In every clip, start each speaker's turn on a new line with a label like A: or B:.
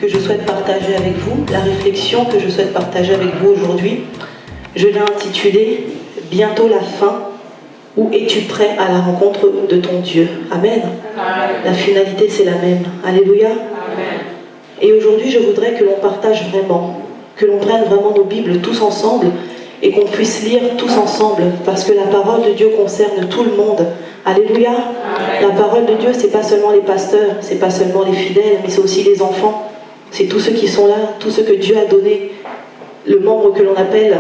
A: que je souhaite partager avec vous, la réflexion que je souhaite partager avec vous aujourd'hui, je l'ai intitulée « Bientôt la fin » ou « Es-tu prêt à la rencontre de ton Dieu ?» Amen. Amen. La finalité, c'est la même. Alléluia. Amen. Et aujourd'hui, je voudrais que l'on partage vraiment, que l'on prenne vraiment nos Bibles tous ensemble et qu'on puisse lire tous ensemble, parce que la parole de Dieu concerne tout le monde. Alléluia. Amen. La parole de Dieu, c'est pas seulement les pasteurs, c'est pas seulement les fidèles, mais c'est aussi les enfants. C'est tous ceux qui sont là, tous ceux que Dieu a donné, le membre que l'on appelle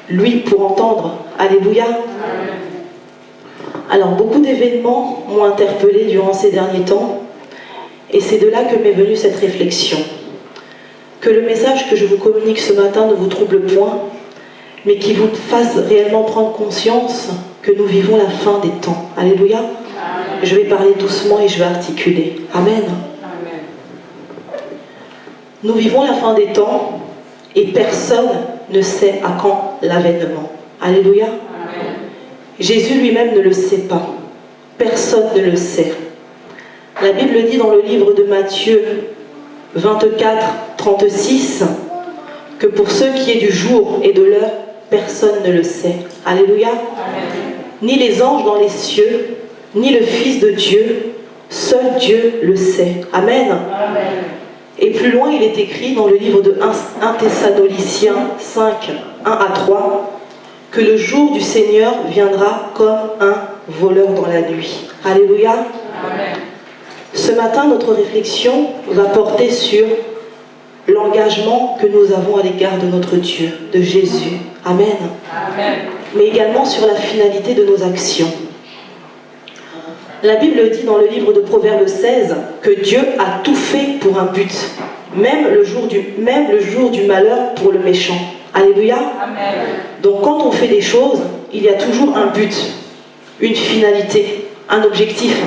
A: lui pour entendre. Alléluia. Amen. Alors, beaucoup d'événements m'ont interpellé durant ces derniers temps, et c'est de là que m'est venue cette réflexion. Que le message que je vous communique ce matin ne vous trouble point, mais qu'il vous fasse réellement prendre conscience que nous vivons la fin des temps. Alléluia. Amen. Je vais parler doucement et je vais articuler. Amen. Amen. Nous vivons la fin des temps et personne ne sait à quand l'avènement. Alléluia. Amen. Jésus lui-même ne le sait pas. Personne ne le sait. La Bible dit dans le livre de Matthieu 24, 36 que pour ce qui est du jour et de l'heure, personne ne le sait. Alléluia. Amen. Ni les anges dans les cieux, ni le Fils de Dieu, seul Dieu le sait. Amen. Amen. Et plus loin, il est écrit dans le livre de 1 Thessaloniciens 5, 1 à 3, que le jour du Seigneur viendra comme un voleur dans la nuit. Alléluia. Amen. Ce matin, notre réflexion va porter sur l'engagement que nous avons à l'égard de notre Dieu, de Jésus. Amen. Amen. Mais également sur la finalité de nos actions. La Bible dit dans le livre de Proverbes 16 que Dieu a tout fait pour un but, même le jour du malheur pour le méchant. Alléluia. Amen. Donc quand on fait des choses, il y a toujours un but, une finalité, un objectif.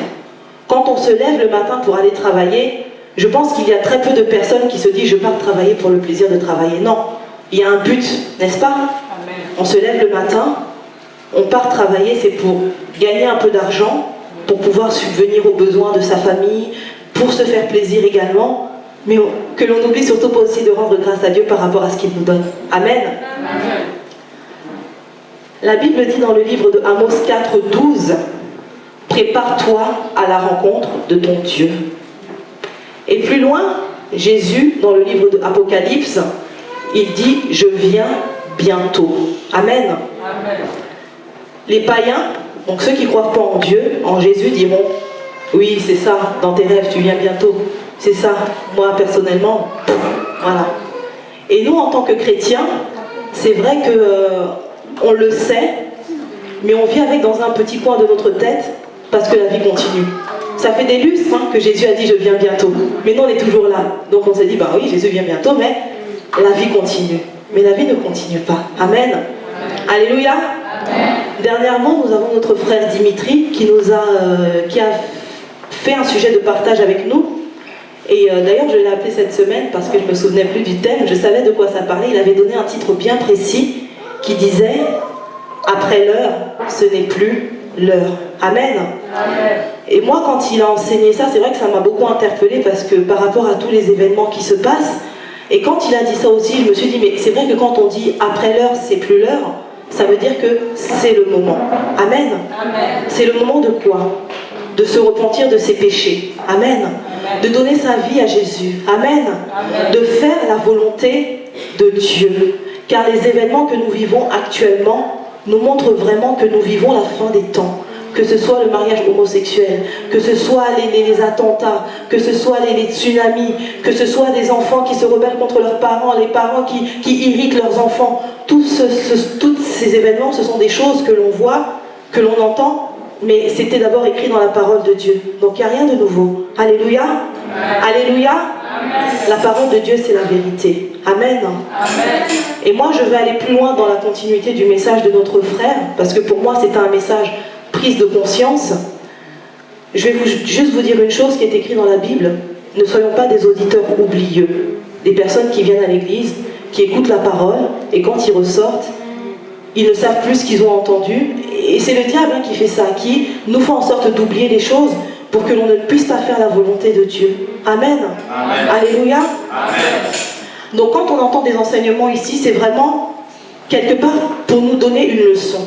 A: Quand on se lève le matin pour aller travailler, je pense qu'il y a très peu de personnes qui se disent « je pars travailler pour le plaisir de travailler ». Non, il y a un but, n'est-ce pas? Amen. On se lève le matin, on part travailler, c'est pour gagner un peu d'argent, pour pouvoir subvenir aux besoins de sa famille, pour se faire plaisir également, mais que l'on n'oublie surtout pas aussi de rendre grâce à Dieu par rapport à ce qu'il nous donne. Amen. Amen. La Bible dit dans le livre de Amos 4, 12 « Prépare-toi à la rencontre de ton Dieu ». Et plus loin, Jésus, dans le livre de Apocalypse, il dit « Je viens bientôt ». Amen. Amen. Les païens, donc ceux qui ne croient pas en Dieu, en Jésus, diront « Oui, c'est ça, dans tes rêves, tu viens bientôt. C'est ça, moi personnellement, voilà. » Et nous, en tant que chrétiens, c'est vrai qu'on le sait, mais on vit avec dans un petit coin de notre tête, parce que la vie continue. Ça fait des lustres que Jésus a dit « je viens bientôt ». Mais nous, on est toujours là. Donc on s'est dit « bah oui, Jésus vient bientôt, mais la vie continue ». Mais la vie ne continue pas. Amen. Amen. Alléluia. Amen. Dernièrement, nous avons notre frère Dimitri qui a fait un sujet de partage avec nous. Et d'ailleurs, je l'ai appelé cette semaine parce que je ne me souvenais plus du thème. Je savais de quoi ça parlait. Il avait donné un titre bien précis qui disait « Après l'heure, ce n'est plus l'heure ». Amen. Amen. Et moi, quand il a enseigné ça, c'est vrai que ça m'a beaucoup interpellée parce que par rapport à tous les événements qui se passent, et quand il a dit ça aussi, je me suis dit, mais c'est vrai que quand on dit après l'heure, c'est plus l'heure, ça veut dire que c'est le moment. Amen. Amen. C'est le moment de quoi? De se repentir de ses péchés. Amen. Amen. De donner sa vie à Jésus. Amen. Amen. De faire la volonté de Dieu. Car les événements que nous vivons actuellement nous montrent vraiment que nous vivons la fin des temps. Que ce soit le mariage homosexuel, que ce soit les attentats, que ce soit les tsunamis, que ce soit des enfants qui se rebellent contre leurs parents, les parents qui irritent leurs enfants. Tous ces événements, ce sont des choses que l'on voit, que l'on entend, mais c'était d'abord écrit dans la parole de Dieu. Donc il n'y a rien de nouveau. Alléluia. Amen. Alléluia. Amen. La parole de Dieu, c'est la vérité. Amen. Amen. Et moi, je vais aller plus loin dans la continuité du message de notre frère, parce que pour moi, c'est un message prise de conscience. Je vais juste vous dire une chose qui est écrite dans la Bible. Ne soyons pas des auditeurs oublieux, des personnes qui viennent à l'église, qui écoutent la parole, et quand ils ressortent, ils ne savent plus ce qu'ils ont entendu. Et c'est le diable qui fait ça, qui nous fait en sorte d'oublier les choses pour que l'on ne puisse pas faire la volonté de Dieu. Amen.
B: Amen.
A: Alléluia.
B: Amen.
A: Donc quand on entend des enseignements ici, c'est vraiment quelque part pour nous donner une leçon,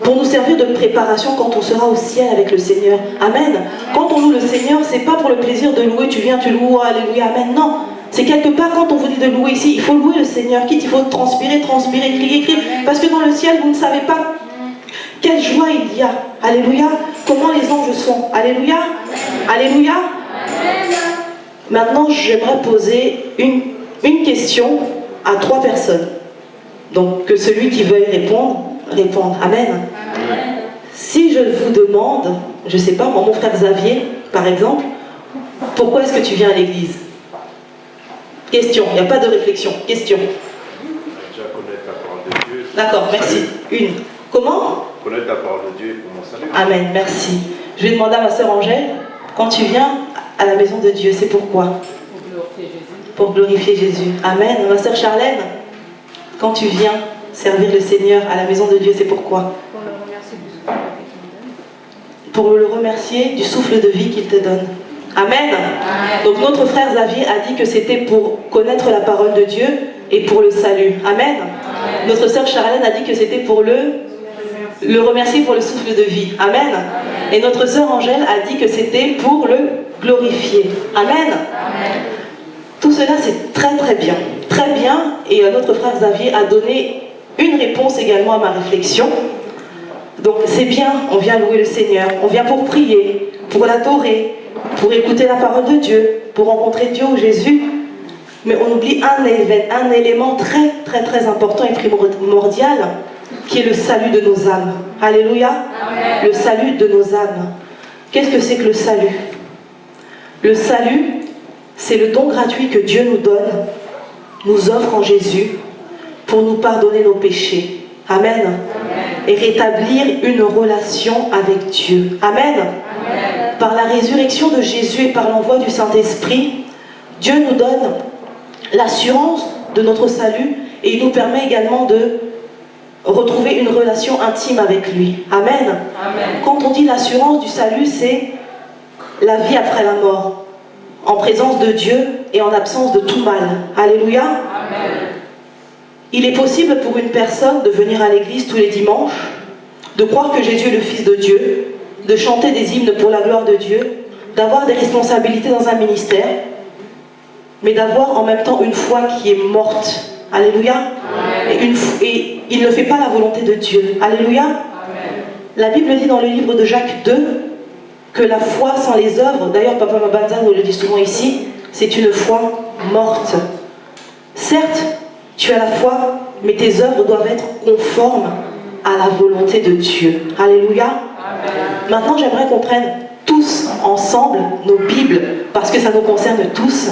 A: pour nous servir de préparation quand on sera au ciel avec le Seigneur. Amen. Quand on loue le Seigneur, c'est pas pour le plaisir de louer, tu viens, tu loues, alléluia, amen. Non. C'est quelque part quand on vous dit de louer ici, il faut louer le Seigneur, quitte il faut transpirer, crier. Parce que dans le ciel, vous ne savez pas quelle joie il y a. Alléluia. Comment les anges sont. Alléluia. Alléluia. Maintenant, j'aimerais poser une question à 3 personnes. Donc, que celui qui veuille répondre. Amen. Si je vous demande, je ne sais pas, mon frère Xavier, par exemple, pourquoi est-ce que tu viens à l'église? Question, il n'y a pas de réflexion. Question.
C: Déjà connaître la parole de Dieu.
A: D'accord, merci. Une. Comment?
C: Connaître la parole de Dieu pour mon salut.
A: Amen, merci. Je vais demander à ma sœur Angèle, quand tu viens à la maison de Dieu, c'est pourquoi?
D: Pour glorifier Jésus.
A: Pour glorifier Jésus. Amen. Ma sœur Charlène, quand tu viens servir le Seigneur à la maison de Dieu, c'est pourquoi?
D: Pour le remercier du souffle de vie qu'il me donne.
A: Pour le remercier du souffle de vie qu'il te donne. Amen.
D: Amen.
A: Donc notre frère Xavier a dit que c'était pour connaître la parole de Dieu et pour le salut. Amen.
D: Amen.
A: Notre sœur Charlène a dit que c'était pour le remercier pour le souffle de vie. Amen.
D: Amen.
A: Et notre sœur Angèle a dit que c'était pour le glorifier. Amen.
D: Amen.
A: Tout cela c'est très très bien. Très bien. Et notre frère Xavier a donné une réponse également à ma réflexion. Donc c'est bien, on vient louer le Seigneur, on vient pour prier, pour l'adorer, pour écouter la parole de Dieu, pour rencontrer Dieu ou Jésus. Mais on oublie un élément très très très important et primordial, qui est le salut de nos âmes. Alléluia.
D: Amen.
A: Le salut de nos âmes. Qu'est-ce que c'est que le salut? Le salut, c'est le don gratuit que Dieu nous donne, nous offre en Jésus, pour nous pardonner nos péchés. Amen.
D: Amen.
A: Et rétablir une relation avec Dieu. Amen.
D: Amen.
A: Par la résurrection de Jésus et par l'envoi du Saint-Esprit, Dieu nous donne l'assurance de notre salut et il nous permet également de retrouver une relation intime avec lui. Amen.
D: Amen.
A: Quand on dit l'assurance du salut, c'est la vie après la mort, en présence de Dieu et en absence de tout mal. Alléluia.
D: Amen.
A: Il est possible pour une personne de venir à l'église tous les dimanches, de croire que Jésus est le Fils de Dieu, de chanter des hymnes pour la gloire de Dieu, d'avoir des responsabilités dans un ministère, mais d'avoir en même temps une foi qui est morte. Alléluia. Et il ne fait pas la volonté de Dieu. Alléluia.
D: Amen.
A: La Bible dit dans le livre de Jacques 2 que la foi sans les œuvres, d'ailleurs Papa Mabanza nous le dit souvent ici, c'est une foi morte. Certes, tu as la foi, mais tes œuvres doivent être conformes à la volonté de Dieu. Alléluia.
D: Amen.
A: Maintenant, j'aimerais qu'on prenne tous ensemble nos Bibles, parce que ça nous concerne tous.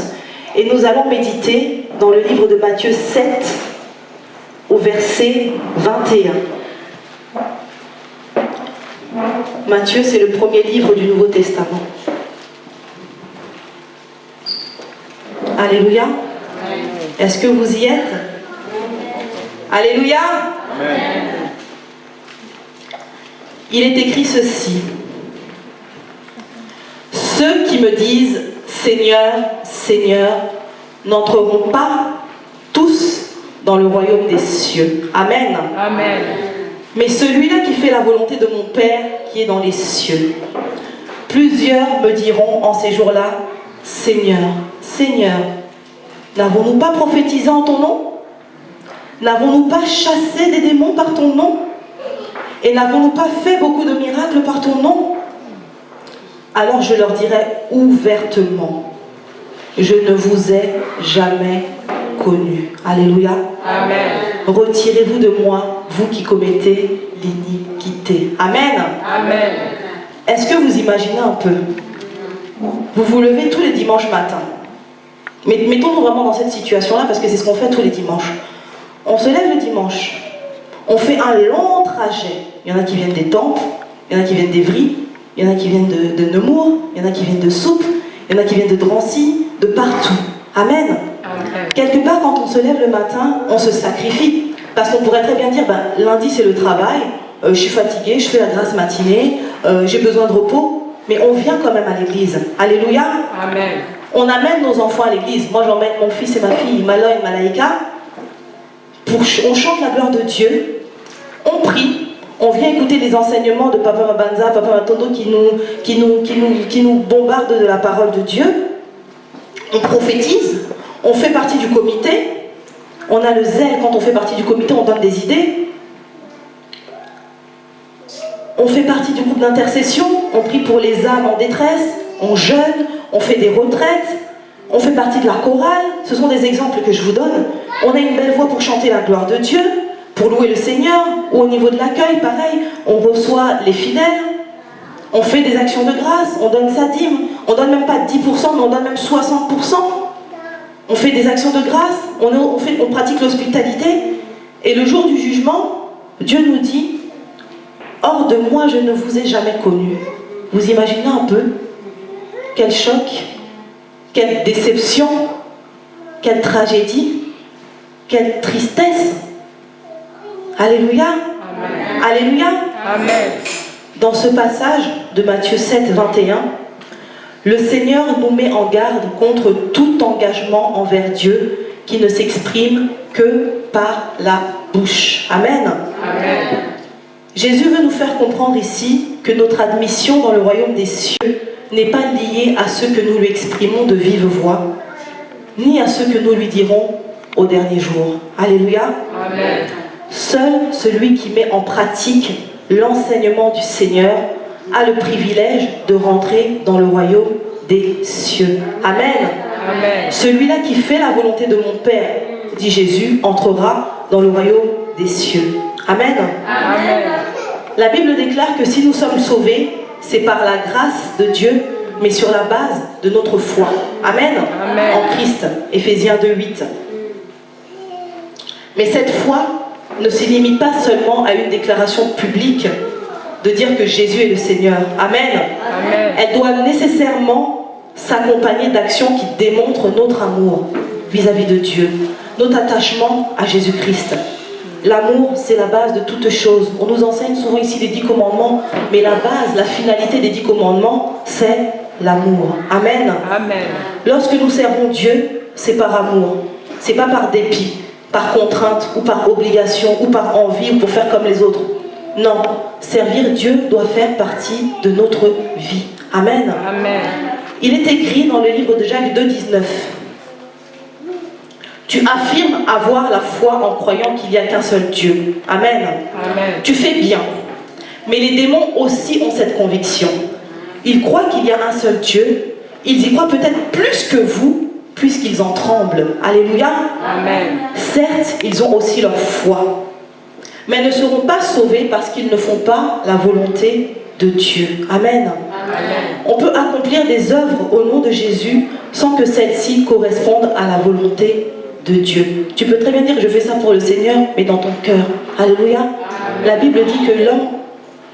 A: Et nous allons méditer dans le livre de Matthieu 7, au verset 21. Matthieu, c'est le premier livre du Nouveau Testament. Alléluia. Est-ce que vous y êtes? Alléluia.
C: Amen.
A: Il est écrit ceci. Ceux qui me disent Seigneur, Seigneur, n'entreront pas tous dans le royaume des cieux. Amen.
D: Amen.
A: Mais celui-là qui fait la volonté de mon Père qui est dans les cieux. Plusieurs me diront en ces jours-là, Seigneur, Seigneur, n'avons-nous pas prophétisé en ton nom? N'avons-nous pas chassé des démons par ton nom? Et n'avons-nous pas fait beaucoup de miracles par ton nom? Alors je leur dirai ouvertement, je ne vous ai jamais connu. Alléluia.
D: Amen.
A: Retirez-vous de moi, vous qui commettez l'iniquité. Amen.
D: Amen.
A: Est-ce que vous imaginez un peu? Vous vous levez tous les dimanches matins. Mais mettons-nous vraiment dans cette situation-là, parce que c'est ce qu'on fait tous les dimanches. On se lève le dimanche, on fait un long trajet. Il y en a qui viennent des Tempes, il y en a qui viennent d'Evry, il y en a qui viennent de Nemours, il y en a qui viennent de Soupe, il y en a qui viennent de Drancy, de partout. Amen.
D: Amen.
A: Quelque part, quand on se lève le matin, on se sacrifie. Parce qu'on pourrait très bien dire, lundi c'est le travail, je suis fatiguée, je fais la grasse matinée, j'ai besoin de repos. mais on vient quand même à l'église. Alléluia.
D: Amen.
A: On amène nos enfants à l'église. Moi, j'emmène mon fils et ma fille, Mala et Malaïka. On chante la gloire de Dieu. On prie. On vient écouter les enseignements de Papa Mabanza, Papa Matondo qui nous bombardent de la parole de Dieu. On prophétise. On fait partie du comité. On a le zèle quand on fait partie du comité, on donne des idées. On fait partie du groupe d'intercession, on prie pour les âmes en détresse, on jeûne, on fait des retraites, on fait partie de la chorale. Ce sont des exemples que je vous donne. On a une belle voix pour chanter la gloire de Dieu, pour louer le Seigneur, ou au niveau de l'accueil, pareil, on reçoit les fidèles, on fait des actions de grâce, on donne sa dîme, on donne même pas 10%, mais on donne même 60%. On fait des actions de grâce, on pratique l'hospitalité, et le jour du jugement, Dieu nous dit: hors de moi, je ne vous ai jamais connu. Vous imaginez un peu? Quel choc, quelle déception, quelle tragédie, quelle tristesse. Alléluia.
D: Amen.
A: Alléluia.
D: Amen.
A: Dans ce passage de Matthieu 7, 21, le Seigneur nous met en garde contre tout engagement envers Dieu qui ne s'exprime que par la bouche. Amen.
D: Amen.
A: Jésus veut nous faire comprendre ici que notre admission dans le royaume des cieux n'est pas liée à ce que nous lui exprimons de vive voix, ni à ce que nous lui dirons au dernier jour. Alléluia.
D: Amen.
A: Seul celui qui met en pratique l'enseignement du Seigneur a le privilège de rentrer dans le royaume des cieux. Amen.
D: Amen.
A: Celui-là qui fait la volonté de mon Père, dit Jésus, entrera dans le royaume des cieux. Amen.
D: Amen.
A: La Bible déclare que si nous sommes sauvés, c'est par la grâce de Dieu, mais sur la base de notre foi. Amen.
D: Amen.
A: En Christ. Éphésiens 2:8. Mais cette foi ne se limite pas seulement à une déclaration publique de dire que Jésus est le Seigneur. Amen.
D: Amen.
A: Elle doit nécessairement s'accompagner d'actions qui démontrent notre amour vis-à-vis de Dieu, notre attachement à Jésus-Christ. L'amour, c'est la base de toute chose. On nous enseigne souvent ici les 10 commandements, mais la base, la finalité des 10 commandements, c'est l'amour. Amen.
D: Amen.
A: Lorsque nous servons Dieu, c'est par amour. C'est pas par dépit, par contrainte, ou par obligation, ou par envie, ou pour faire comme les autres. Non, servir Dieu doit faire partie de notre vie. Amen.
D: Amen.
A: Il est écrit dans le livre de Jacques 2,19. Tu affirmes avoir la foi en croyant qu'il n'y a qu'un seul Dieu. Amen.
D: Amen.
A: Tu fais bien. Mais les démons aussi ont cette conviction. Ils croient qu'il y a un seul Dieu. Ils y croient peut-être plus que vous, puisqu'ils en tremblent. Alléluia.
D: Amen.
A: Certes, ils ont aussi leur foi. Mais ne seront pas sauvés parce qu'ils ne font pas la volonté de Dieu. Amen.
D: Amen.
A: On peut accomplir des œuvres au nom de Jésus sans que celles-ci correspondent à la volonté de Dieu. Tu peux très bien dire je fais ça pour le Seigneur, mais dans ton cœur. Alléluia.
D: Amen.
A: La Bible dit que l'homme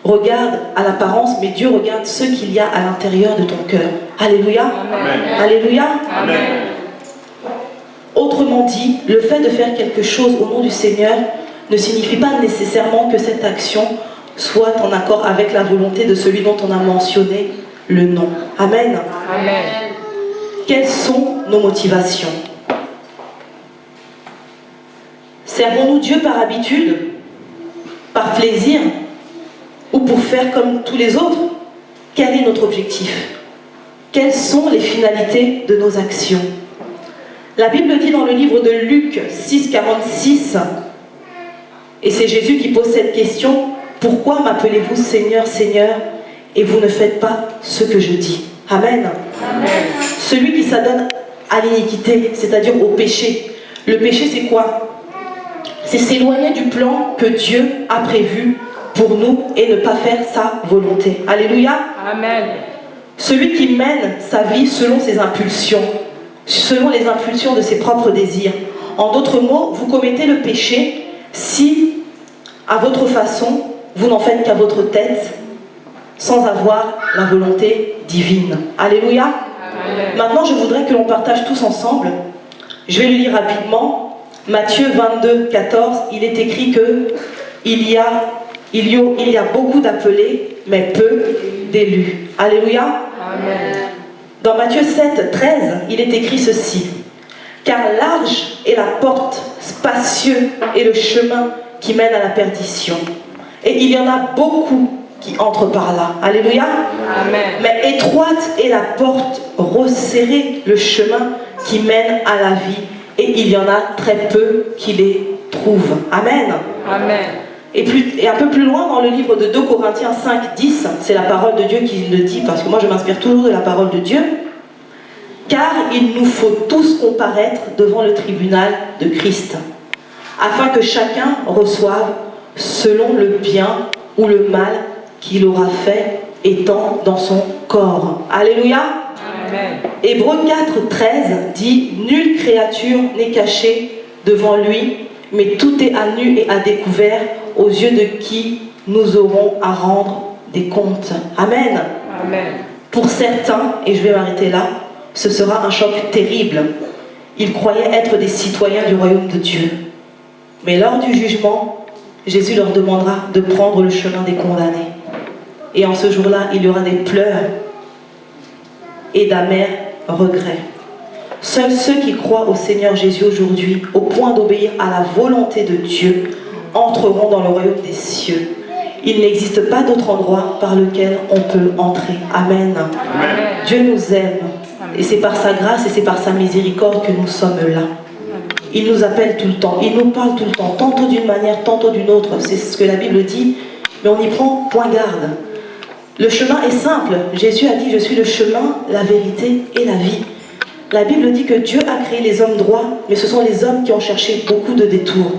A: regarde à l'apparence, mais Dieu regarde ce qu'il y a à l'intérieur de ton cœur. Alléluia.
D: Amen.
A: Alléluia.
D: Amen.
A: Autrement dit, le fait de faire quelque chose au nom du Seigneur ne signifie pas nécessairement que cette action soit en accord avec la volonté de celui dont on a mentionné le nom. Amen.
D: Amen.
A: Quelles sont nos motivations? Servons-nous Dieu par habitude, par plaisir, ou pour faire comme tous les autres? Quel est notre objectif? Quelles sont les finalités de nos actions? La Bible dit dans le livre de Luc 6,46, et c'est Jésus qui pose cette question: pourquoi m'appelez-vous Seigneur, Seigneur, et vous ne faites pas ce que je dis? Amen.
D: Amen.
A: Celui qui s'adonne à l'iniquité, c'est-à-dire au péché. Le péché, c'est quoi? C'est s'éloigner du plan que Dieu a prévu pour nous et ne pas faire sa volonté. Alléluia.
D: Amen.
A: Celui qui mène sa vie selon ses impulsions, selon les impulsions de ses propres désirs. En d'autres mots, vous commettez le péché si, à votre façon, vous n'en faites qu'à votre tête, sans avoir la volonté divine. Alléluia.
D: Amen.
A: Maintenant, je voudrais que l'on partage tous ensemble. Je vais le lire rapidement. Matthieu 22, 14, il est écrit que il y a il y a beaucoup d'appelés, mais peu d'élus. Alléluia.
D: Amen.
A: Dans Matthieu 7, 13, il est écrit ceci. Car large est la porte, spacieux est le chemin qui mène à la perdition. Et il y en a beaucoup qui entrent par là. Alléluia.
D: Amen.
A: Mais étroite est la porte, resserré le chemin qui mène à la vie. Et il y en a très peu qui les trouvent. Amen.
D: Amen.
A: Et un peu plus loin dans le livre de 2 Corinthiens 5, 10, c'est la parole de Dieu qui le dit, parce que moi je m'inspire toujours de la parole de Dieu. Car il nous faut tous comparaître devant le tribunal de Christ, afin que chacun reçoive selon le bien ou le mal qu'il aura fait étant dans son corps. Alléluia.
D: Amen.
A: Hébreux 4, 13 dit « Nulle créature n'est cachée devant lui, mais tout est à nu et à découvert aux yeux de qui nous aurons à rendre des comptes. » Amen.
D: Amen.
A: Pour certains, et je vais m'arrêter là, ce sera un choc terrible. Ils croyaient être des citoyens du royaume de Dieu. Mais lors du jugement, Jésus leur demandera de prendre le chemin des condamnés. Et en ce jour-là, il y aura des pleurs et d'amers regrets. Seuls ceux qui croient au Seigneur Jésus aujourd'hui, au point d'obéir à la volonté de Dieu, entreront dans le royaume des cieux. Il n'existe pas d'autre endroit par lequel on peut entrer. Amen.
D: Amen.
A: Dieu nous aime. Et c'est par sa grâce et c'est par sa miséricorde que nous sommes là. Il nous appelle tout le temps, il nous parle tout le temps, tantôt d'une manière, tantôt d'une autre. C'est ce que la Bible dit, mais on y prend point garde. Le chemin est simple. Jésus a dit, je suis le chemin, la vérité et la vie. La Bible dit que Dieu a créé les hommes droits, mais ce sont les hommes qui ont cherché beaucoup de détours.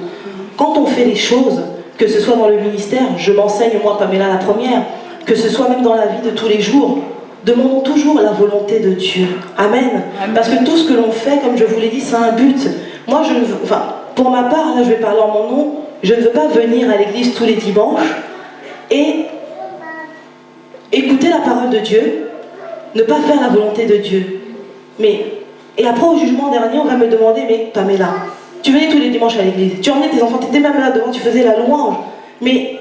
A: Quand on fait les choses, que ce soit dans le ministère, je m'enseigne moi, Pamela la première, que ce soit même dans la vie de tous les jours, demandons toujours la volonté de Dieu. Amen. Parce que tout ce que l'on fait, comme je vous l'ai dit, c'est un but. Moi, je ne veux, pour ma part, là, je vais parler en mon nom, je ne veux pas venir à l'église tous les dimanches et écouter la parole de Dieu, ne pas faire la volonté de Dieu. Et après, au jugement dernier, on va me demander, mais Pamela, tu venais tous les dimanches à l'église, tu emmenais tes enfants, tu étais même là devant, tu faisais la louange. Mais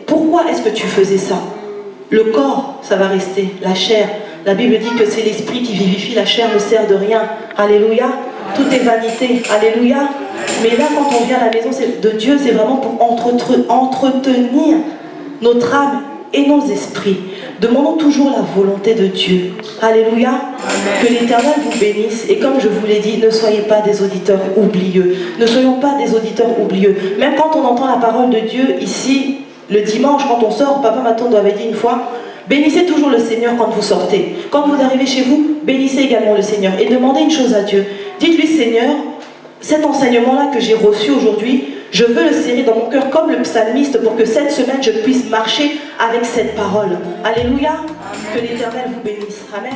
A: pourquoi est-ce que tu faisais ça? Le corps, ça va rester, la chair. La Bible dit que c'est l'esprit qui vivifie, la chair ne sert de rien. Alléluia. Tout est vanité. Alléluia. Mais là, quand on vient à la maison de Dieu, c'est vraiment pour entretenir notre âme et nos esprits. Demandons toujours la volonté de Dieu. Alléluia. Amen. Que l'Éternel vous bénisse. Et comme je vous l'ai dit, ne soyez pas des auditeurs oublieux. Ne soyons pas des auditeurs oublieux. Même quand on entend la parole de Dieu ici, le dimanche, quand on sort, papa Matondo avait dit une fois, bénissez toujours le Seigneur quand vous sortez. Quand vous arrivez chez vous, bénissez également le Seigneur. Et demandez une chose à Dieu. Dites-lui, Seigneur, cet enseignement-là que j'ai reçu aujourd'hui, je veux le serrer dans mon cœur comme le psalmiste pour que cette semaine, je puisse marcher avec cette parole. Alléluia. Que l'Éternel vous bénisse. Amen.